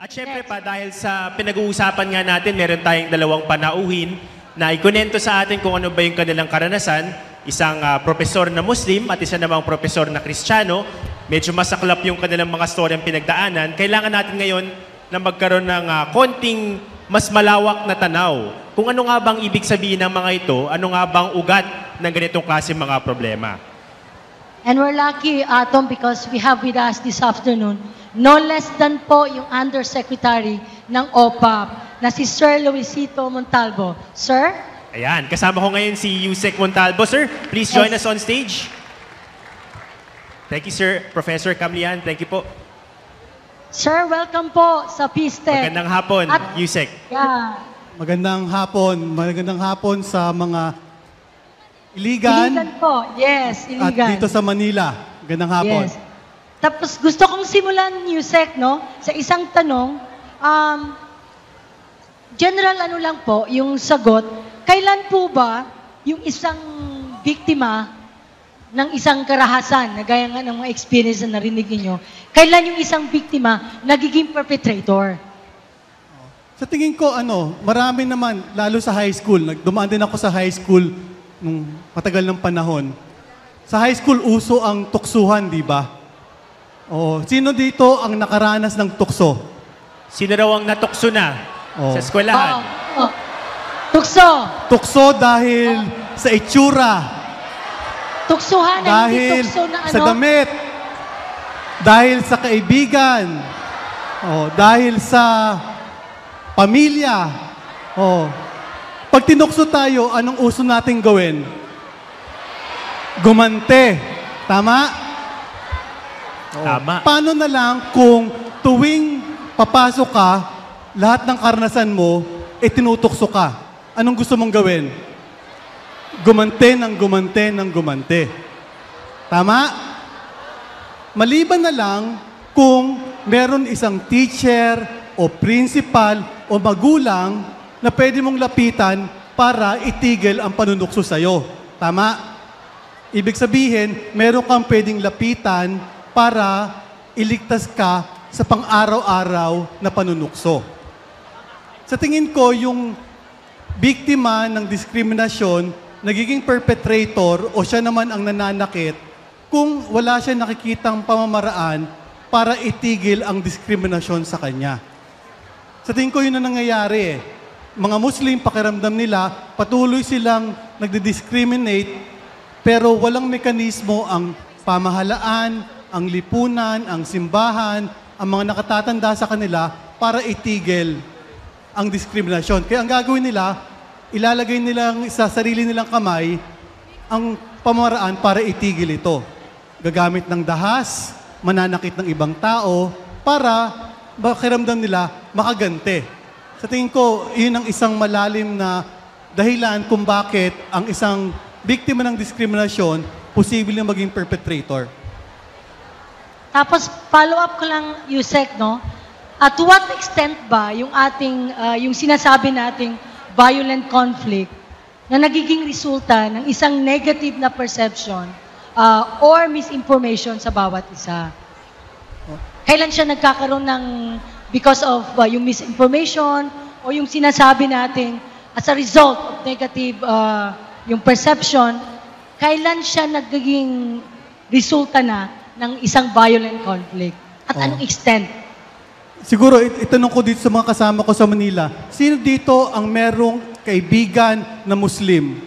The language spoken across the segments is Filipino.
At syempre pa, dahil sa pinag-uusapan nga natin, meron tayong dalawang panauhin na ikunento sa atin kung ano ba yung kanilang karanasan. Isang profesor na Muslim at isa namang profesor na Kristiyano. Medyo masaklap yung kanilang mga storyang pinagdaanan. Kailangan natin ngayon na magkaroon ng konting mas malawak na tanaw. Kung ano nga bang ibig sabihin ng mga ito, ano nga bang ugat ng ganitong klase mga problema. And we're lucky, Atom, because we have with us this afternoon no less than po yung Undersecretary ng OPAP na si Sir Luisito Montalvo. Sir? Ayan, kasama ko ngayon si Yusek Montalvo. Sir, please join us on stage. Thank you, sir. Professor Camlian, thank you po. Sir, welcome po sa PISTEC. Magandang hapon, Yusek. Yeah. Magandang hapon sa mga Iligan Po. Yes, at Iligan. dito sa Manila. Magandang hapon. Yes. Tapos gusto kong simulan, Yusek, no? Sa isang tanong, general ano lang po, yung sagot, kailan po ba yung isang biktima ng isang karahasan, na gaya nga ng mga experience na narinig niyo, kailan yung isang biktima nagiging perpetrator? Sa tingin ko, marami naman, lalo sa high school. Dumaan din ako sa high school nung matagal ng panahon. Sa high school, uso ang tuksuhan, di ba? Sino dito ang nakaranas ng tukso? Sino raw ang natukso na sa eskwelahan? Tukso. Tukso dahil sa itsura. Tuksuhan na hindi Dahil tukso na ano? sa damit. Dahil sa kaibigan. Dahil sa pamilya. Pag tinukso tayo, anong uso nating gawin? Gumante. Tama? Tama. Paano na lang kung tuwing papasok ka, lahat ng karanasan mo, tinutukso ka? Anong gusto mong gawin? Gumante ng gumante ng gumante. Tama? Maliban na lang kung meron isang teacher o principal o magulang na pwede mong lapitan para itigil ang panunukso sa'yo. Tama? Ibig sabihin, meron kang pwedeng lapitan para iligtas ka sa pang-araw-araw na panunukso. Sa tingin ko, yung biktima ng diskriminasyon, nagiging perpetrator o siya naman ang nananakit kung wala siya nakikitang pamamaraan para itigil ang diskriminasyon sa kanya. Sa tingin ko, yun ang nangyayari. Mga Muslim, pakiramdam nila, patuloy silang nagdi-discriminate pero walang mekanismo ang pamahalaan, ang lipunan, ang simbahan, ang mga nakatatanda sa kanila para itigil ang diskriminasyon. Kaya ang gagawin nila, ilalagay nilang sa sarili nilang kamay ang pamamaraan para itigil ito. Gagamit ng dahas, mananakit ng ibang tao, para makiramdam nila makagante. Sa tingin ko, yun ang isang malalim na dahilan kung bakit ang isang biktima ng diskriminasyon posibleng maging perpetrator. Tapos, follow up ko lang, Yusek, no? At to what extent ba yung ating, yung sinasabi nating violent conflict na nagiging resulta ng isang negative na perception or misinformation sa bawat isa? Kailan siya nagkakaroon ng, because of yung misinformation o yung sinasabi nating as a result of negative yung perception, kailan siya nagiging resulta na ng isang violent conflict? At anong extent? Siguro, itanong ko dito sa mga kasama ko sa Manila, sino dito ang merong kaibigan na Muslim?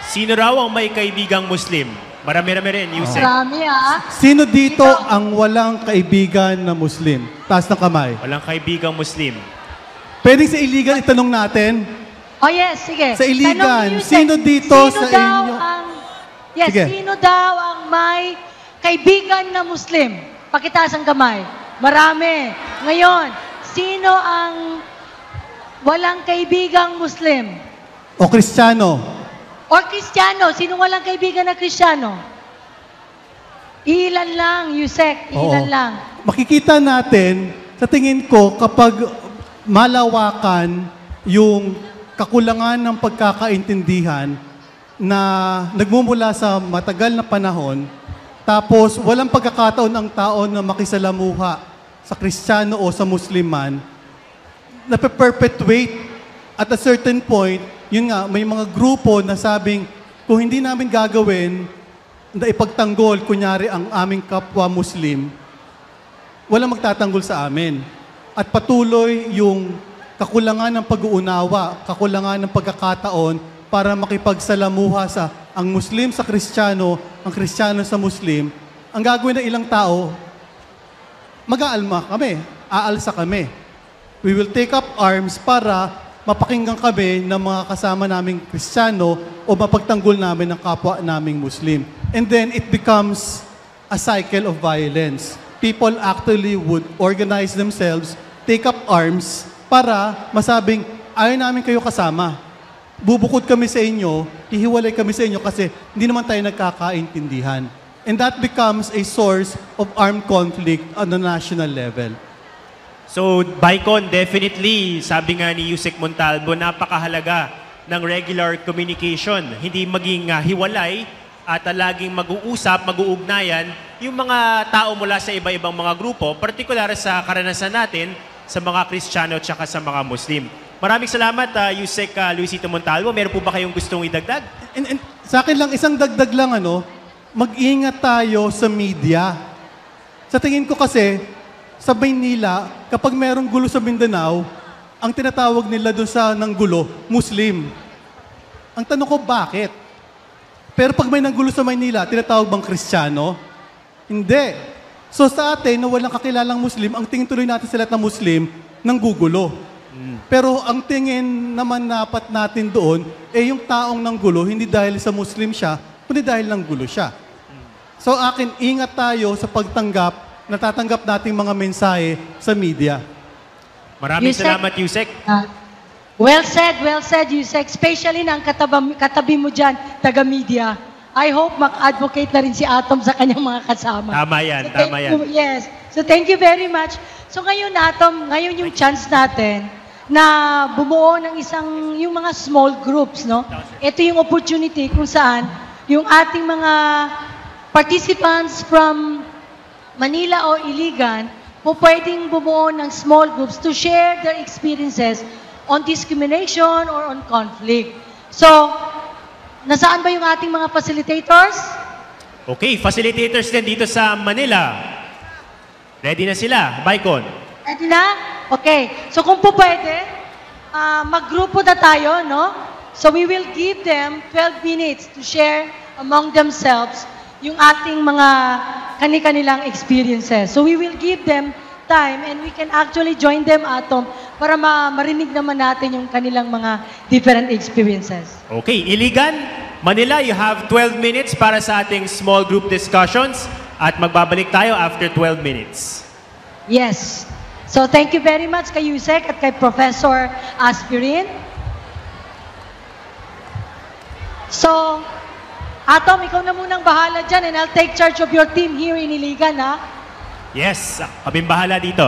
Sino raw ang may kaibigang Muslim? Marami-rami rin, Yusek. Marami, Sino dito ang walang kaibigan na Muslim? Taas ng kamay. Walang kaibigang Muslim. Pwedeng sa Iligan itanong natin? Oh yes, sige. Sa Iligan, Tanong niyo, Yusek, sino dito sa inyo? Sige. Sino daw ang may kaibigan na Muslim? Pakitaas ang kamay. Marami. Ngayon, sino ang walang kaibigang Muslim? O Kristiyano? O Kristiyano? Sino walang kaibigan na Kristiyano? Ilan lang, Yusek. Ilan lang. Makikita natin, sa tingin ko, kapag malawakan yung kakulangan ng pagkakaintindihan na nagmumula sa matagal na panahon, tapos walang pagkakataon ang tao na makisalamuha sa Kristiyano o sa Muslim man, na-perpetuate at a certain point, yun nga, may mga grupo na sabing, kung hindi namin gagawin, na ipagtanggol, kunyari, ang aming kapwa Muslim, walang magtatanggol sa amin. At patuloy yung kakulangan ng pag-uunawa, kakulangan ng pagkakataon para makipagsalamuha sa ang Muslim sa Kristiyano, ang Kristiyano sa Muslim. Ang gagawin ng ilang tao, mag-aalma kami, aalsa kami. We will take up arms para mapakinggan kami ng mga kasama naming Kristiyano o mapagtanggol namin ng kapwa naming Muslim. And then it becomes a cycle of violence. People actually would organize themselves, take up arms para masabing, ayaw namin kayo kasama. Bubukod kami sa inyo, hihiwalay kami sa inyo kasi hindi naman tayo nagkakaintindihan. And that becomes a source of armed conflict on the national level. So, Baikon, definitely, sabi nga ni Yusek Montalvo, napakahalaga ng regular communication. Hindi maging hiwalay at laging mag-uusap, mag-uugnayan yung mga tao mula sa iba-ibang mga grupo, partikular sa karanasan natin sa mga Kristiyano at saka sa mga Muslim. Maraming salamat, Yusek Luisito Montalvo. Meron po ba kayong gustong idagdag? And sa akin lang, isang dagdag lang, mag-ingat tayo sa media. Sa tingin ko kasi, sa Maynila, kapag merong gulo sa Mindanao, ang tinatawag nila doon sa ng gulo, Muslim. Ang tanong ko, bakit? Pero pag may nanggulo sa Maynila, tinatawag bang Kristiyano? Hindi. So sa atin, na walang kakilalang Muslim, ang tingin tuloy natin sa lahat ng Muslim, nanggugulo. Pero ang tingin naman dapat natin doon, yung taong nanggulo, hindi dahil sa Muslim siya, kundi dahil nanggulo siya. So akin, ingat tayo sa pagtanggap, natatanggap nating mga mensahe sa media. Maraming Yusek. salamat, Yusek. Well said, Yusek. Especially na ang katabi mo dyan, taga-media. I hope mag-advocate na rin si Atom sa kanyang mga kasama. Tama yan, thank tama yan. you. Yes. So thank you very much. So ngayon, Atom, ngayon yung chance natin na bumuo ng yung mga small groups, no? Ito yung opportunity kung saan yung ating mga participants from Manila o Iligan po pwedeng bumuo ng small groups to share their experiences on discrimination or on conflict. So, nasaan ba yung ating mga facilitators? Okay, facilitators din dito sa Manila. Ready na sila, Baikon. Ready na? Okay. So, kung po pwede, maggrupo na tayo, no? So, we will give them 12 minutes to share among themselves yung ating mga kani-kanilang experiences. So we will give them time and we can actually join them, Atom, para marinig naman natin yung kanilang mga different experiences. Okay, Iligan, Manila, you have 12 minutes para sa ating small group discussions at magbabalik tayo after 12 minutes. Yes. So thank you very much kay Yusek at kay Professor Aspirin. So, Atom, ikaw na munang bahala dyan and I'll take charge of your team here in Iligan, ha? Yes, kaming bahala dito.